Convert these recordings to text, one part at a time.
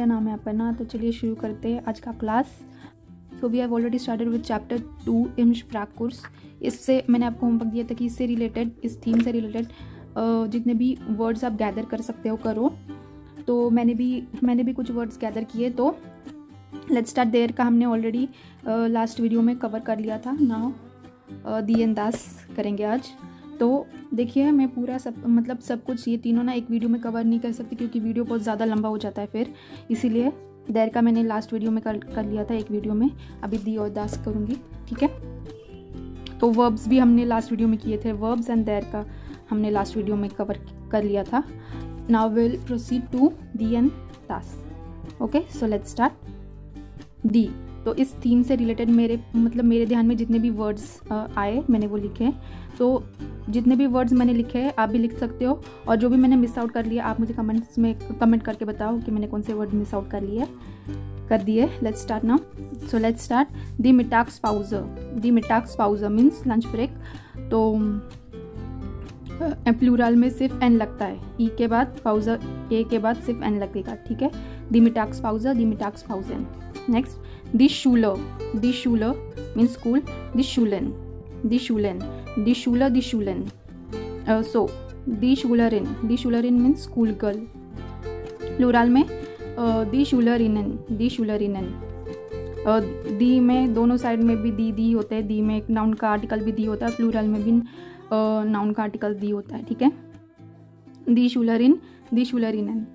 नाम है अपना। तो चलिए शुरू करते हैं आज का class. So we have already started with chapter 2 in स्प्रैक इससे मैंने आपको होमवर्क दिया था कि इससे रिलेटेड, इस थीम से रिलेटेड जितने भी वर्ड्स आप गैदर कर सकते हो करो। तो मैंने भी कुछ वर्ड्स गैदर किए। तो लेट्स स्टार्ट। देयर का हमने ऑलरेडी लास्ट वीडियो में कवर कर लिया था। नाउ दी एंड दास करेंगे आज। तो देखिए मैं पूरा सब कुछ ये तीनों ना एक वीडियो में कवर नहीं कर सकती क्योंकि वीडियो बहुत ज़्यादा लंबा हो जाता है फिर, इसीलिए देर का मैंने लास्ट वीडियो में कर लिया था एक वीडियो में। अभी दी और दास करूँगी, ठीक है। तो वर्ब्स भी हमने लास्ट वीडियो में किए थे, वर्ब्स एंड देर का हमने लास्ट वीडियो में कवर कर लिया था। Now will proceed to the end दास। Okay, so let's start. दी, तो इस थीम से रिलेटेड मेरे ध्यान में जितने भी वर्ड्स आए मैंने वो लिखे हैं। तो जितने भी वर्ड्स मैंने लिखे हैं आप भी लिख सकते हो, और जो भी मैंने मिस आउट कर लिया आप मुझे कमेंट्स में कमेंट करके बताओ कि मैंने कौन से वर्ड मिस आउट कर दिए। Let's start now. So let's start. दी मिटाक्स पाउजर मीन्स लंच ब्रेक। तो प्लूरल में सिर्फ एन लगता है, ई के बाद पाउजर, ए के बाद सिर्फ एन लगेगा, ठीक है। दी मिटाक्स पाउजर नेक्स्ट दी शूलर मीन्स स्कूल। दी शूलन सो दी शूलरिन मीन्स स्कूल गर्ल। प्लूरल में दी शूलरिनन। दी में दोनों साइड में भी दी होते हैं। दी में एक नाउन का आर्टिकल भी दी होता है, प्लूरल में भी नाउन का आर्टिकल दी होता है, ठीक है। दी शूलरिनन।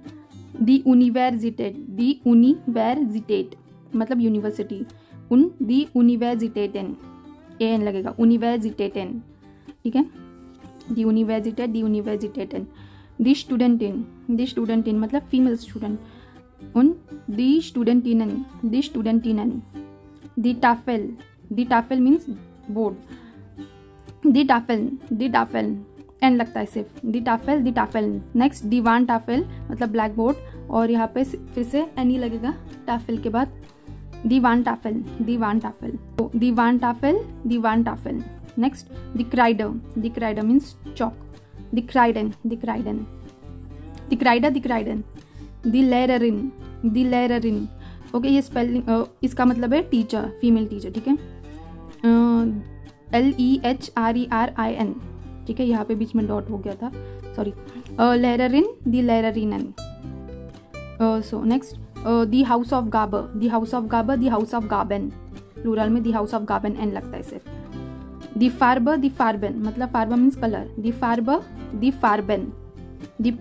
दी यूनिवर्सिटेट मतलब यूनिवर्सिटी। दी यूनिवर्सिटेटन, एन लगेगा, यूनिवर्सिटेटन, ठीक है। दी यूनिवर्सिटेटन। दी स्टूडेंटिन मतलब फीमेल स्टूडेंट। दी स्टूडेंटिनन। दी टाफेल मीन्स बोर्ड। दी टाफेल एन लगता है सिर्फ। दी टाफेल। नेक्स्ट दी वान टाफेल मतलब ब्लैक बोर्ड, और यहाँ पे फिर से एन ही लगेगा टाफेल के बाद। दी वान टाफेल। तो दी वान टाफेल। नेक्स्ट दी क्राइडर मीन्स चॉक। दी क्राइडन। दी लेररिन। ओके, ये स्पेलिंग इसका मतलब है टीचर, फीमेल टीचर, ठीक है। LEHRERIN, ठीक है। यहाँ पे बीच में डॉट हो गया था, सॉरी। लेररिन, दी लेररिनन। सो नेक्स्ट दी हाउस ऑफ गार्बन। प्लूरल में दी हाउस ऑफ गार्बन एन लगता है सिर्फ। दी फार्बन मतलब फार्बर मीन्स कलर। दी फार्बन। दी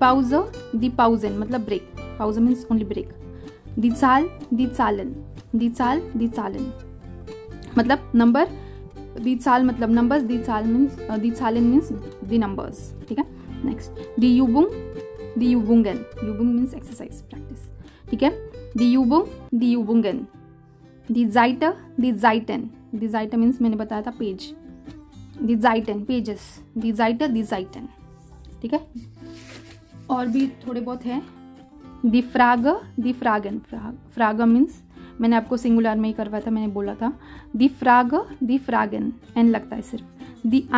पाउजन मतलब ब्रेक। पाउजन मीन्स ओनली ब्रेक। दी चालन मतलब नंबर। दी चाल मतलब नंबर्स। दी चालन मीन्स दी नंबर्स, ठीक है। नेक्स्ट दी यूबुंगन मीन्स एक्सरसाइज, प्रैक्टिस, ठीक है। दी यूबुंगन। दी जाइटन मीन्स मैंने बताया था पेज। दी जाइटन पेजेस। दी जाइटन, ठीक है। और भी थोड़े बहुत हैं। दी फ्रागन मीन्स मैंने आपको सिंगुलर में ही करवाया था, मैंने बोला था। दी फ्रागन एन लगता है सिर्फ। दी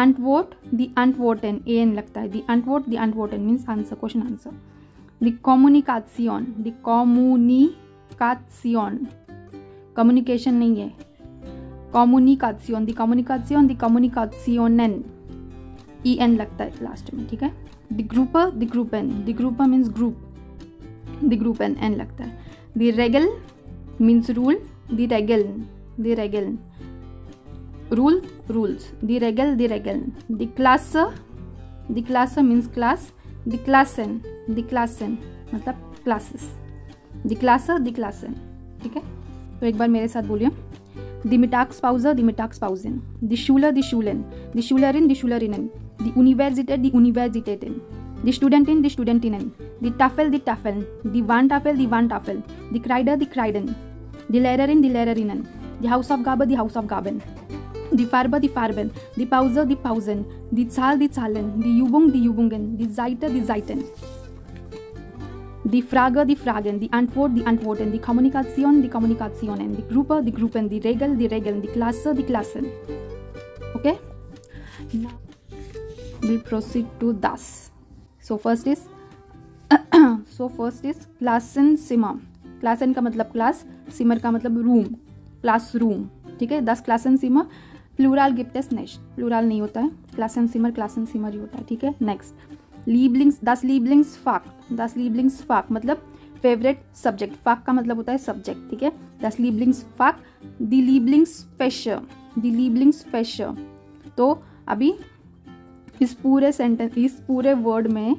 अंटवोर्टन ए एन लगता है। दी अंटवोर्टन मीन्स आंसर, क्वेश्चन आंसर। दी कम्युनिकेशन नहीं है, कम्युनिकासियोन ई एन लगता है लास्ट में, ठीक है। दी ग्रुपर मीन्स ग्रुप। दी ग्रुपन एन लगता है। दी रेगल मीन्स रूल। दी रेगल रूल्स। दी रेगल। दी क्लास मीन्स क्लास। दी क्लासन मतलब क्लासेस। दी क्लासन, ठीक है। तो एक बार मेरे साथ बोलिए। दी मिटाक्स पाउजन। दी शूलरिन। दी शूलरिनन। दी यूनिवर्सिटेटन। दी स्टूडेंटिनन। दी टाफेल। दी वान टाफेल। दी क्राइडन। दी लेररिनन। दी हाउस ऑफ गार्बन। दी फार्बन। दी पाउजन। दी चालन। दी यूबुंगन। दी जाइटन। दी फ्रागन। दी अंटवोर्टन। दी कम्युनिकासियोन। दी ग्रुपन। दी regal. The Klaasen. Okay, now we'll proceed to das. So first is Klassenzimmer. Klaasen का मतलब क्लास, सिमर का मतलब रूम, क्लासरूम, ठीक है। das Klassenzimmer plural gibt es nicht, plural नहीं होता है, क्लासन सिमर ही होता है, ठीक है। Next das Lieblingsfach, das Lieblingsfach मतलब फेवरेट सब्जेक्ट, फाक का मतलब होता है सब्जेक्ट, ठीक है। das Lieblingsfach, die Lieblingsfächer, तो अभी इस पूरे वर्ड में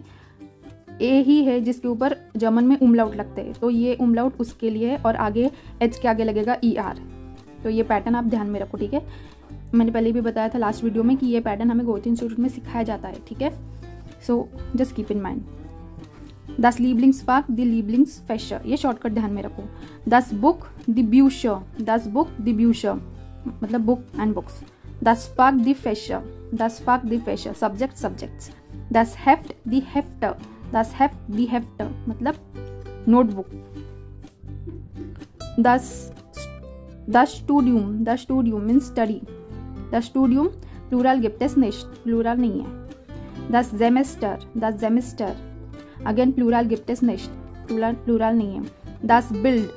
ए ही है जिसके ऊपर जर्मन में उमलाउट लगते हैं, तो ये उमलाउट उसके लिए है और आगे एच के आगे लगेगा ER। तो ये पैटर्न आप ध्यान में रखो, ठीक है। मैंने पहले भी बताया था लास्ट वीडियो में कि ये पैटर्न हमें गोएथे इंस्टीट्यूट में सिखाया जाता है, ठीक है। So just keep in mind. das Lieblingsfach, die Lieblingsfächer, ये शॉर्टकट ध्यान में रखो। das Buch, die Bücher मतलब book and books. das Fach, die Fächer, subjects। das Heft, die Hefte मतलब notebook. das Studium means study, das Studium plural gibt es nicht, plural नहीं है। das Semester again plural gibt es nicht, plural नहीं है। das Bild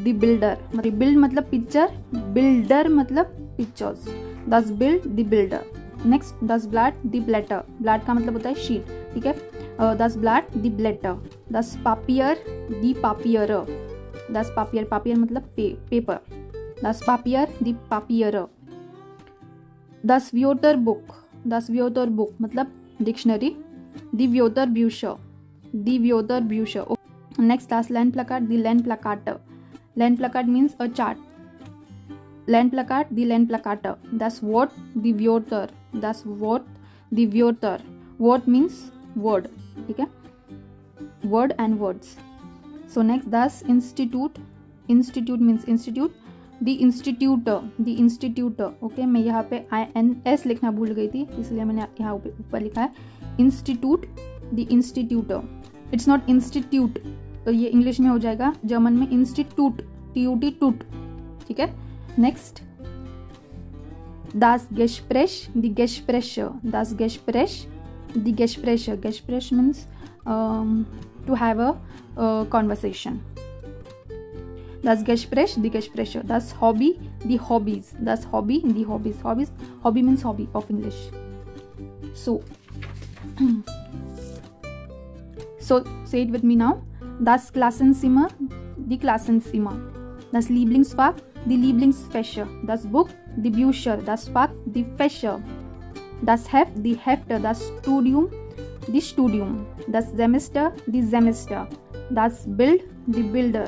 the builder, build मतलब picture, builder मतलब pictures, das Bild the builder। Next das Blatt the blätter, ब्लैट का मतलब होता है शीट, ठीक है। das Blatt the blätter, das Papier the Papiere, das Papier मतलब paper, das Papier the Papiere। das Wörterbuch मतलब dictionary, die Wörterbücher। Next das Lernplakat, die Lernplakate, Lernplakat means a chart, Lernplakat, die Lernplakate। das Wort, die Wörter, Wort means word, ठीक है, word and words। so next das Institute means institute, the institutor, okay. मैं यहाँ पे INS लिखना भूल गई थी, इसलिए मैंने यहाँ ऊपर लिखा है इंस्टीट्यूट, द इंस्टीट्यूटर, इट्स नॉट इंस्टीट्यूट, तो ये इंग्लिश में हो जाएगा, जर्मन में इंस्टीट्यूट, TUT, ठीक है। Next das Gespräch, the Gespräche, das Gespräch, the Gespräche, Gespräch means to have a conversation, das Gespräch, the Gespräche, das Hobby, the hobbies, das Hobby, the hobbies, hobby means hobby of English। so say it with me now, das Klassenzimmer, die Klassenzimmer, das Lieblingsfach, die Lieblingsfächer, das Buch, die Bücher, das Fach, die Fächer, das Heft, die Hefte, das Studium, die Studium, das Semester, die Semester, das Bild, die Bilder,